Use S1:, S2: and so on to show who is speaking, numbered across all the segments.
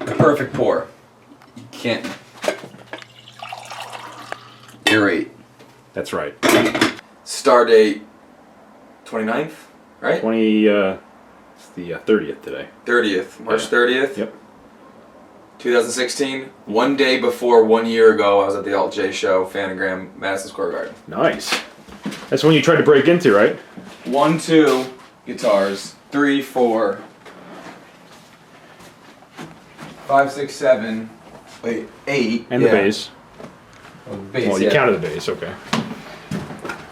S1: The perfect pour. You can't aerate.
S2: That's right.
S1: Star date 29th, right?
S2: It's the 30th today.
S1: 30th, March 30th.
S2: Yep.
S1: 2016. One day before 1 year ago, I was at the Alt J show, Fanagram, Madison Square Garden.
S2: Nice. That's when you tried to break into, right?
S1: 1, 2 guitars, 3, 4, 5, 6, 7, wait, 8.
S2: And the bass.
S1: Oh, the bass.
S2: Well, you counted the bass, okay.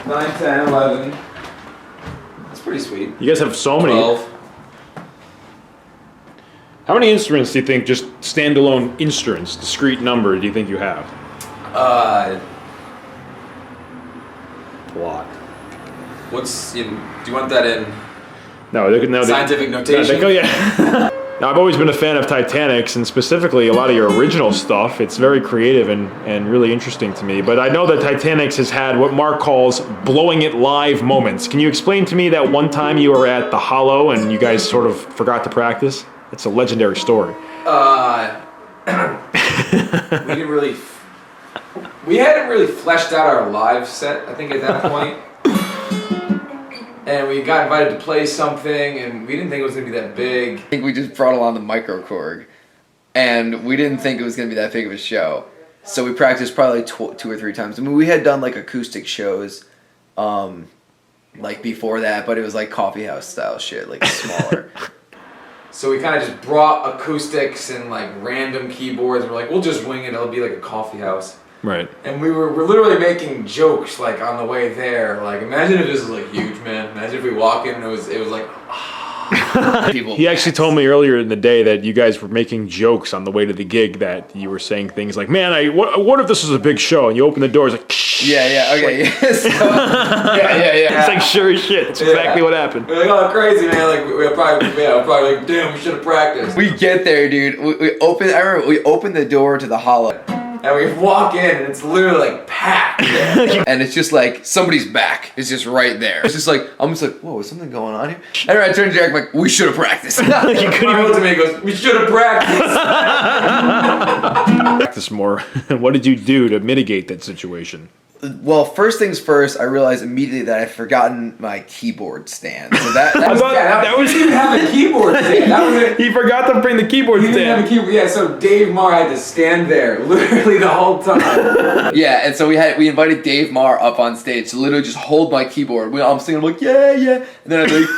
S1: 9, 10, 11. That's pretty sweet.
S2: You guys have so many.
S1: 12.
S2: How many instruments do you think, just standalone instruments, discrete number, do you think you have?
S1: A
S2: lot.
S1: What's in? Do you want that in
S2: No,
S1: scientific notation?
S2: Yeah. Now, I've always been a fan of Titanics, and specifically a lot of your original stuff. It's very creative and really interesting to me. But I know that Titanics has had what Mark calls blowing it live moments. Can you explain to me that one time you were at the Hollow and you guys sort of forgot to practice? It's a legendary story.
S1: We hadn't really fleshed out our live set, I think, at that point. And we got invited to play something, and we didn't think it was going to be that big.
S3: I think we just brought along the microKORG, and we didn't think it was going to be that big of a show. So we practiced probably 2 or 3 times. I mean, we had done like acoustic shows, like before that, but it was like coffee house style shit, like smaller.
S1: So we kind of just brought acoustics and like random keyboards, and we're like, we'll just wing it, it'll be like a coffee house.
S2: Right.
S1: And we're literally making jokes like on the way there. Like, imagine if this was like huge, man. Imagine if we walk in and it was like
S3: People.
S2: He actually told me earlier in the day that you guys were making jokes on the way to the gig, that you were saying things like, man, what if this was a big show? And you open the door, it's like,
S3: Yeah, okay. So, yeah.
S2: It's like, sure as shit. It's exactly what happened.
S1: we're like, oh, crazy, man. Like, we're probably like, damn, we should have practiced.
S3: We get there, dude. I remember we opened the door to the Hollow.
S1: And we walk in, and it's literally like packed.
S3: And it's just like somebody's back is just right there. It's just like I'm just like, whoa, is something going on here? And I turned to Jack like, we should have practiced.
S1: He couldn't even look at me and goes, we should have practiced.
S2: Practice more. What did you do to mitigate that situation?
S3: Well, first things first, I realized immediately that I'd forgotten my keyboard stand. So that
S1: was. He didn't have a keyboard stand. That was it.
S2: He forgot to bring the keyboard
S1: He
S2: stand.
S1: didn't have a keyboard. Yeah, so Dave Marr had to stand there literally the whole time.
S3: Yeah, and so we invited Dave Marr up on stage to literally just hold my keyboard. I'm singing, I'm like, yeah, and then I'd be like,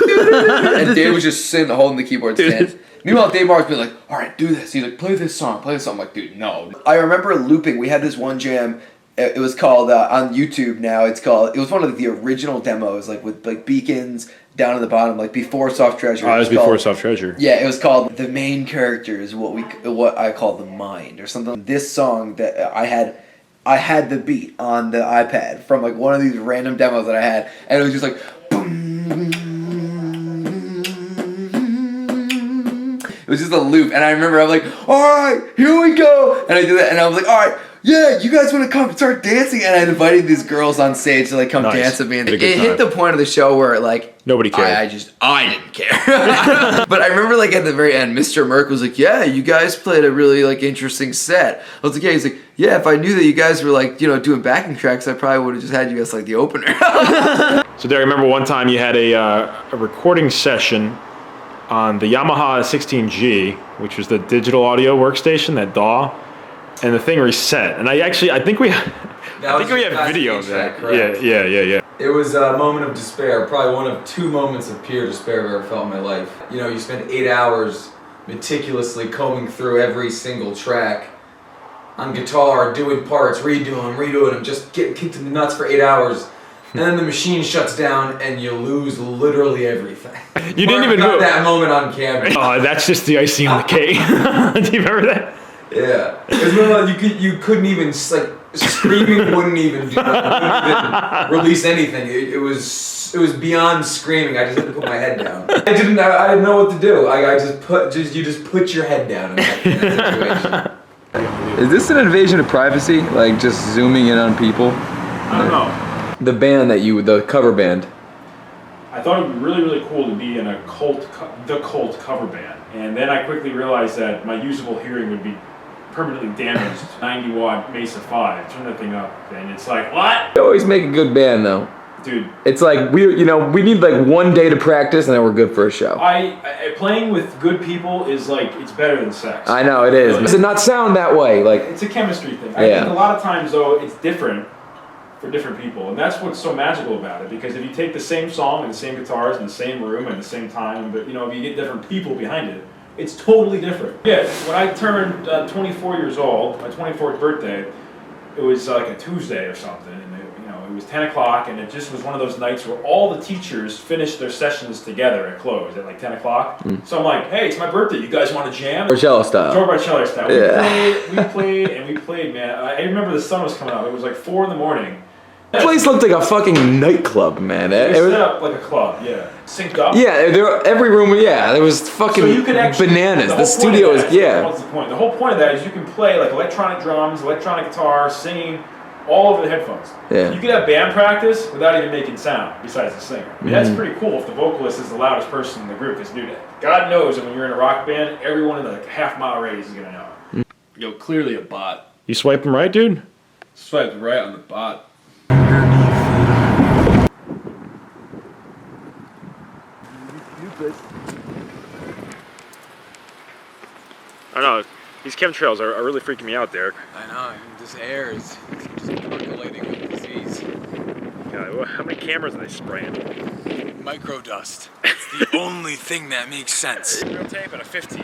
S3: and Dave was just sitting holding the keyboard stand. Meanwhile, Dave Marr's been like, all right, do this. He's like, play this song. I'm like, dude, no. I remember looping. We had this one jam. It was called, on YouTube now, it was one of the original demos, like with like beacons down at the bottom, like before Soft Treasure.
S2: Oh, it was before Soft Treasure.
S3: Yeah, it was called The Main Character is what I call the mind or something. This song that I had the beat on the iPad from like one of these random demos that I had, and it was just like, boom. It was just a loop, and I remember I'm like, all right, here we go, and I did that, and I was like, all right, yeah, you guys want to come start dancing? And I invited these girls on stage to like come dance with me, and it hit the point of the show where like
S2: nobody cared.
S3: I didn't care. But I remember like at the very end, Mr. Merck was like, yeah, you guys played a really like interesting set. I was like, yeah. He's like, yeah, if I knew that you guys were like, you know, doing backing tracks, I probably would have just had you as like the opener.
S2: So Derek, I remember one time you had a recording session on the Yamaha 16G, which was the digital audio workstation, that DAW, and the thing reset. And I think we have video of that. Yeah.
S1: It was a moment of despair, probably one of 2 moments of pure despair I've ever felt in my life. You know, you spend 8 hours meticulously combing through every single track on guitar, doing parts, redoing them, just getting kicked in the nuts for 8 hours. And then the machine shuts down and you lose literally everything.
S2: You didn't even
S1: got that moment on camera.
S2: Oh, that's just the icing on the cake. Do you remember that?
S1: Yeah. You couldn't even, like, screaming wouldn't even release anything. It was beyond screaming. I just had to put my head down. I didn't know what to do. You just put your head down in that situation.
S4: Is this an invasion of privacy? Like just zooming in on people?
S2: I don't know.
S4: The band the cover band.
S2: I thought it would be really, really cool to be in the Cult cover band. And then I quickly realized that my usable hearing would be permanently damaged. 90-watt Mesa 5, turn that thing up, and it's like, what?
S3: They always make a good band though.
S2: Dude.
S3: It's like, we need like 1 day to practice and then we're good for a show.
S2: I playing with good people is like, it's better than sex.
S3: I know, it is. Does it not sound that way? Like,
S2: it's a chemistry thing. I think a lot of times though, it's different for different people, and that's what's so magical about it, because if you take the same song and the same guitars in the same room at the same time, but if you get different people behind it, it's totally different. Yeah, when I turned 24 years old, my 24th birthday, it was like a Tuesday or something, and it was 10 o'clock, and it just was one of those nights where all the teachers finished their sessions together at close at like 10 o'clock. So I'm like, hey, it's my birthday, you guys want to jam?
S3: Barcello style.
S2: Barcello style.
S3: Yeah.
S2: We played, man. I remember the sun was coming up. It was like 4 in the morning.
S3: The place looked like a fucking nightclub, man.
S2: It was set up like a club, yeah. Synced up.
S3: Yeah, every room, there was fucking
S2: so you could actually,
S3: bananas. The studio is,
S2: What's the point? The whole point of that is you can play like electronic drums, electronic guitar, singing, all over the headphones.
S3: Yeah.
S2: You could have band practice without even making sound, besides the singer. I mean, that's pretty cool if the vocalist is the loudest person in the group, because dude, God knows that when you're in a rock band, everyone in the like half-mile radius is gonna know it.
S5: Yo, clearly a bot.
S2: You swiping right, dude?
S5: Swiped right on the bot.
S2: I don't know. These chemtrails are really freaking me out, Derek.
S1: I know, this air is just percolating with disease.
S2: God, how many cameras are they spraying?
S1: Microdust. It's the only thing that makes sense.
S2: Real tape at a 15.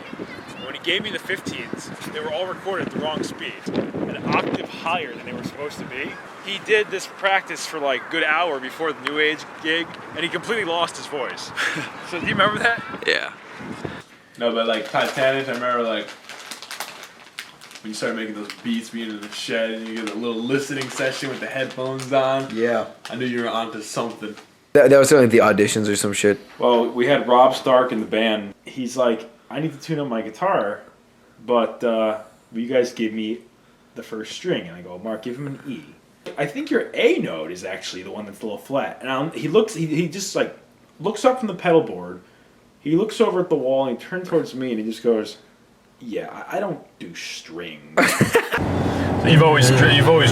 S2: When he gave me the 15s, they were all recorded at the wrong speed, an octave higher than they were supposed to be. He did this practice for like a good hour before the New Age gig, and he completely lost his voice. So do you remember that?
S1: Yeah.
S5: No, but like Titanics, I remember like when you started making those beats, being in the shed, and you get a little listening session with the headphones on.
S3: Yeah.
S5: I knew you were onto something.
S3: That was certainly the auditions or some shit.
S2: Well, we had Rob Stark in the band. He's like, I need to tune up my guitar, but you guys give me the first string. And I go, Mark, give him an E. I think your A note is actually the one that's a little flat. And he just like looks up from the pedal board. He looks over at the wall and he turns towards me and he just goes, yeah, I don't do strings.
S6: You've always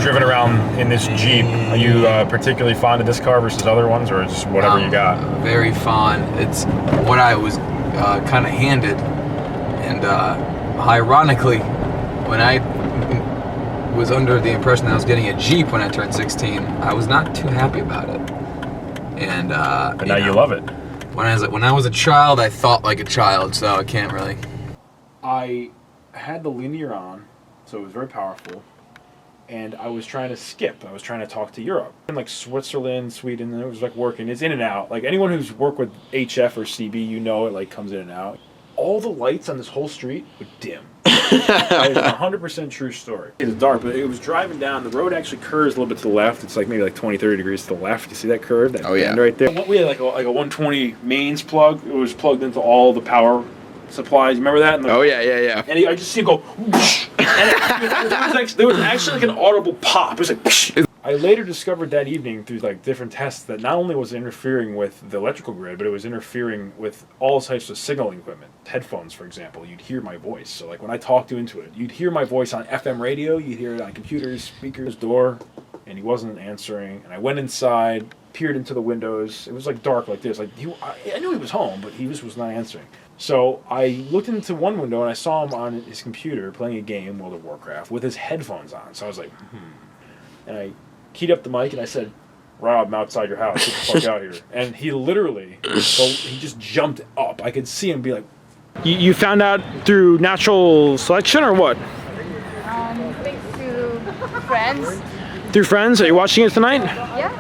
S6: driven around in this Jeep. Are you particularly fond of this car versus other ones, or just whatever you got?
S1: Very fond. It's what I was kind of handed, and ironically, when I was under the impression that I was getting a Jeep when I turned 16, I was not too happy about it. And
S6: But now you love it.
S1: When I was a child, I thought like a child, so I can't really.
S2: I had the linear on, so it was very powerful. And I was trying to skip. I was trying to talk to Europe. In like Switzerland, Sweden, and it was like working. It's in and out. Like anyone who's worked with HF or CB, it like comes in and out. All the lights on this whole street would dim. It's a 100% true story. It was dark, but it was driving down. The road actually curves a little bit to the left. It's like maybe like 20, 30 degrees to the left. You see that curve? That bend right there? We had like a 120 mains plug. It was plugged into all the power supplies. Remember that?
S3: Yeah.
S2: And I just see it go whoosh, and there was actually like an audible pop. It was like whoosh. I later discovered that evening through like different tests that not only was it interfering with the electrical grid, but it was interfering with all types of signaling equipment. Headphones, for example, you'd hear my voice. So like when I talked into it, you'd hear my voice on FM radio, you'd hear it on computers, speakers, door, and he wasn't answering. And I went inside, peered into the windows. It was like dark like this. Like I knew he was home, but he just was not answering. So I looked into one window and I saw him on his computer playing a game, World of Warcraft, with his headphones on. So I was like, And I keyed up the mic and I said, Rob, I'm outside your house. Get the fuck out here. And he literally, he just jumped up. I could see him be like. You found out through natural selection or what?
S7: I think through friends.
S2: Through friends? Are you watching it tonight?
S7: Yeah.